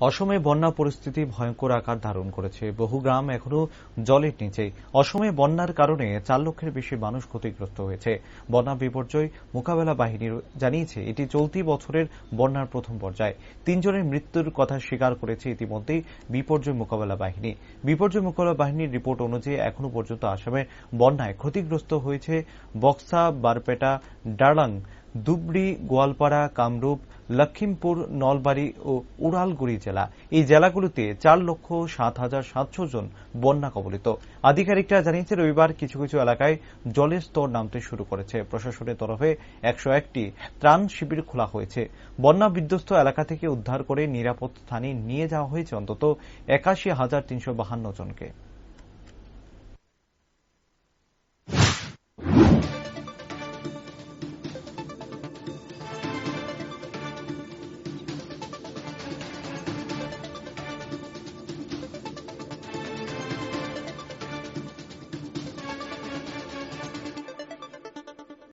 অসমে বন্যা পরিস্থিতি ভয়ঙ্কর আকার ধারণ করেছে। বহু গ্রাম এখনো জলের নিচে। অসমে বন্যার কারণে 4 লক্ষের বেশি মানুষ ক্ষতিগ্রস্ত হয়েছে। বন্যা বিপর্যয় মোকাবেলা বাহিনী জানিয়েছে এটি চলতি বছরের বন্যার প্রথম পর্যায়। 3 জনের মৃত্যুর কথা স্বীকার করেছে ইতিমধ্যেই বিপর্যয় মোকাবেলা বাহিনী। বিপর্যয় মোকাবেলা বাহিনীর রিপোর্ট অনুযায়ী এখনো পর্যন্ত আসামে বন্যায় ক্ষতিগ্রস্ত হয়েছে বক্সা, বারপেটা, ডারলাং, ধুবড়ী, গোয়ালপাড়া, কামরূপ, লখিমপুর, নলবাড়ী ও উড়ালগুড়ি জেলা। এই জেলাগুলোতে 4,07,700 জন বন্যা কবলিত। আধিকারিকরা জানিয়েছে রবিবার কিছু কিছু এলাকায় জলের স্তর নামতে শুরু করেছে। প্রশাসনের তরফে 101টি ত্রাণ শিবির খোলা হয়েছে। বন্যা বিধ্বস্ত এলাকা থেকে উদ্ধার করে নিরাপদ স্থানে নিয়ে যাওয়া হয়েছে অন্তত 81,352 জনকে।